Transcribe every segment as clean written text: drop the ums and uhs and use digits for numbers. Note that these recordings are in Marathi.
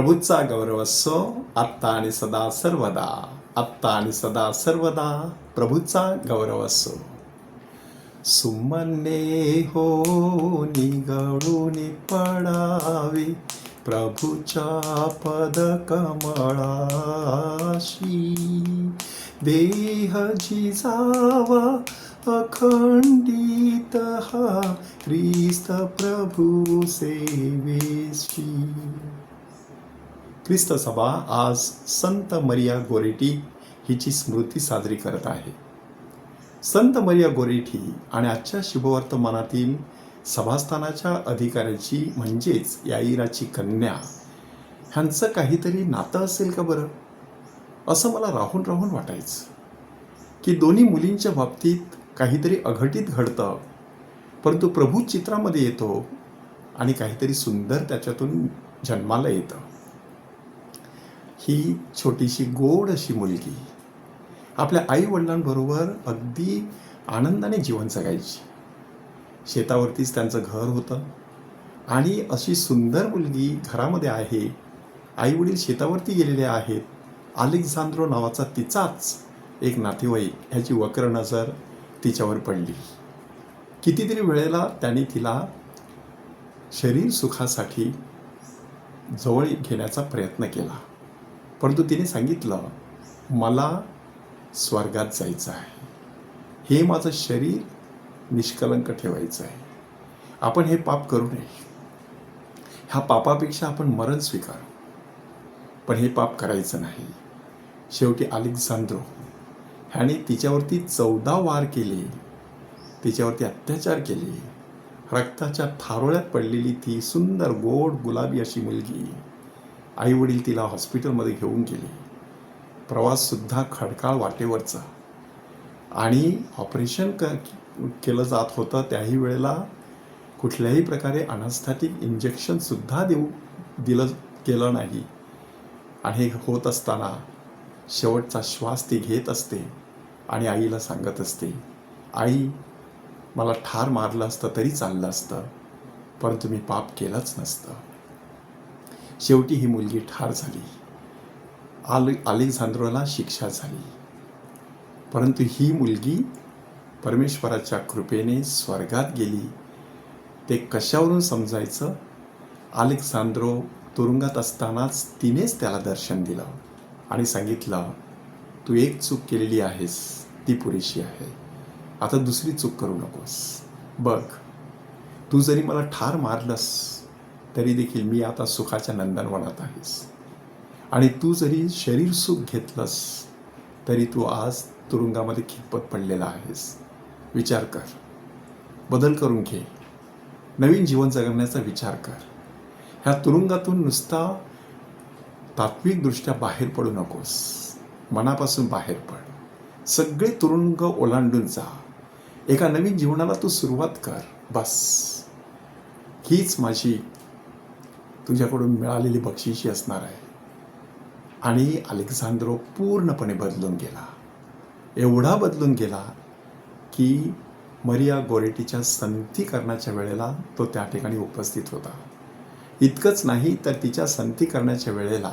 प्रभूचा गौरव असो आत्ता आणि सदा सर्वदा. आत्ता आणि सदा सर्वदा प्रभूचा गौरव असो. सुमने हो निगळून पडावे प्रभूच्या पदकमळाशी. देह जिजावा अखंडित हा ख्रिस्त प्रभू सेवेशी. ख्रिस्त सभा आज संत मरिया गोरेटी हिची स्मृती साजरी करत आहे. संत मरिया गोरेटी आणि आजच्या शुभवर्तमानातील सभास्थानाच्या अधिकाऱ्याची म्हणजेच याईराची कन्या ह्यांचं काहीतरी नातं असेल का बरं, असं मला राहून राहून वाटायचं की दोन्ही मुलींच्या बाबतीत काहीतरी अघटित घडतं, परंतु प्रभू चित्रामध्ये येतो आणि काहीतरी सुंदर त्याच्यातून जन्माला येतं. ही छोटीशी गोड अशी मुलगी आपल्या आई वडिलांबरोबर अगदी आनंदाने जीवन जगायची. शेतावरतीच त्यांचं घर होतं आणि अशी सुंदर मुलगी घरामध्ये आहे. आई वडील शेतावरती गेलेले आहेत. अलेक्झांद्रो नावाचा तिचाच एक नातेवाईक ह्याची वक्र नजर तिच्यावर पडली. कितीतरी वेळेला त्याने तिला शरीर सुखासाठी जवळ घेण्याचा प्रयत्न केला, परंतु तिने सांगितलं, मला स्वर्गात जायचं आहे, हे माझं शरीर निष्कलंक ठेवायचं आहे. आपण हे पाप करू नये. ह्या पापापेक्षा आपण मरण स्वीकारू, पण हे पाप करायचं नाही. शेवटी अलेक्झांद्रो ह्याने तिच्यावरती 14 वार केले, तिच्यावरती अत्याचार केले. रक्ताच्या थारोळ्यात पडलेली ती सुंदर गोड गुलाबी अशी मुलगी, आई वडील तिला हॉस्पिटलमध्ये घेऊन गेले. प्रवाससुद्धा खडकाळ वाटेवरचा आणि ऑपरेशन केलं जात होतं. त्याही वेळेला कुठल्याही प्रकारे अनास्थॅटिक इंजेक्शनसुद्धा दिलं गेलं नाही. आणि हे होत असताना शेवटचा श्वास ती घेत असते आणि आईला सांगत असते, आई, मला ठार मारलं असतं तरी चाललं असतं, परंतु मी पाप केलंच नसतं. शेवटी ही मुलगी ठार झाली. अलेक्झांद्रोला शिक्षा झाली, परंतु ही मुलगी परमेश्वराच्या कृपेने स्वर्गात गेली. ते कशावरून समजायचं? अलेक्झांद्रो तुरुंगात असतानाच तिनेच त्याला दर्शन दिलं आणि सांगितलं, तू एक चूक केलेली आहेस, ती पुरेशी आहे, आता दुसरी चूक करू नकोस. बघ, तू जरी मला ठार मारलंस तरी देखील मी आता सुखाच्या नंदनवनात आहेस, आणि तू जरी शरीर सुख घेतलंस तरी तू आज तुरुंगामध्ये खितपत पडलेला आहेस. विचार कर, बदल करून घे, नवीन जीवन जगण्याचा विचार कर. ह्या तुरुंगातून नुसता तात्विकदृष्ट्या बाहेर पडू नकोस, मनापासून बाहेर पड. सगळे तुरुंग ओलांडून जा. एका नवीन जीवनाला तू सुरुवात कर. बस, हीच माझी तुझ्याकडून मिळालेली बक्षिशी असणार आहे. आणि अलेक्झांद्रो पूर्णपणे बदलून गेला. एवढा बदलून गेला की मरिया गोरेटीच्या संथीकरणाच्या वेळेला तो त्या ठिकाणी उपस्थित होता. इतकंच नाही तर तिच्या संथी करण्याच्या वेळेला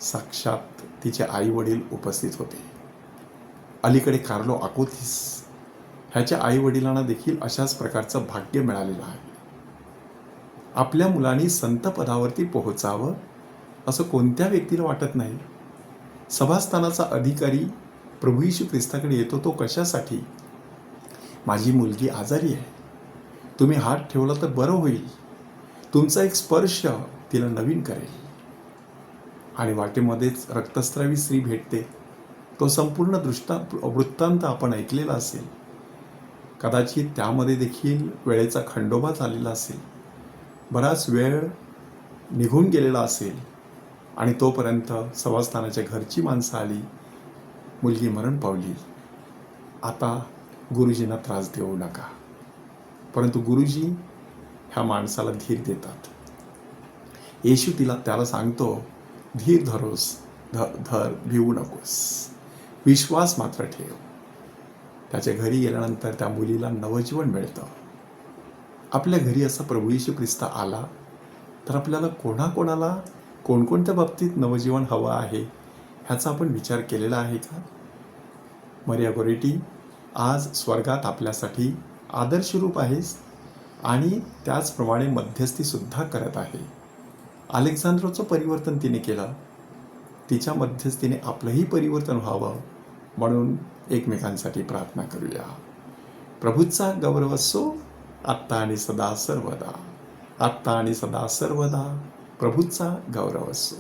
साक्षात तिचे आई वडील उपस्थित होते. अलीकडे कार्लो अकोथिस ह्याच्या आई वडिलांना देखील अशाच प्रकारचं भाग्य मिळालेलं आहे. आपल्या मुलांनी संत पदावरती पोहोचावं असं कोणत्या व्यक्तीला वाटत नाही. सभास्थानाचा अधिकारी प्रभू येशू ख्रिस्ताकडे येतो तो कशासाठी? माझी मुलगी आजारी आहे, तुम्ही हात ठेवला तर बरं होईल, तुमचा एक स्पर्श तिला नवीन करेल. आणि वाटेमध्येच रक्तस्रावी स्त्री भेटते. तो संपूर्ण वृत्तांत आपण ऐकलेला असेल. कदाचित त्यामध्ये देखील वेळेचा खंडोबा झालेला असेल, बराच वेळ निघून गेलेला असेल, आणि तोपर्यंत सभास्थानाच्या घरची माणसं आली, मुलगी मरण पावली. आता गुरुजींना त्रास देऊ नका. परंतु गुरुजी ह्या माणसाला धीर देतात. येशू त्याला सांगतो, धीर धरोस, धर, भिवू नकोस, विश्वास मात्र ठेव. त्याच्या घरी गेल्यानंतर त्या मुलीला नवजीवन मिळतं. आपल्या घरी असा प्रभू येशू ख्रिस्त आला तर आपल्याला कोणाकोणाला कोणकोणत्या बाबतीत नवजीवन हवं आहे ह्याचा आपण विचार केलेला आहे का? मरिया गोरेटी आज स्वर्गात आपल्यासाठी आदर्श रूप आहेस आणि त्याचप्रमाणे मध्यस्थीसुद्धा करत आहे. अलेक्झांद्रोचं परिवर्तन तिने केलं. तिच्या मध्यस्थीने आपलंही परिवर्तन व्हावं म्हणून एकमेकांसाठी प्रार्थना करूया. प्रभूचा गौरव असो आत्ता आणि सदा सर्वदा. आत्ता आणि सदा सर्वदा प्रभूचा गौरव असो.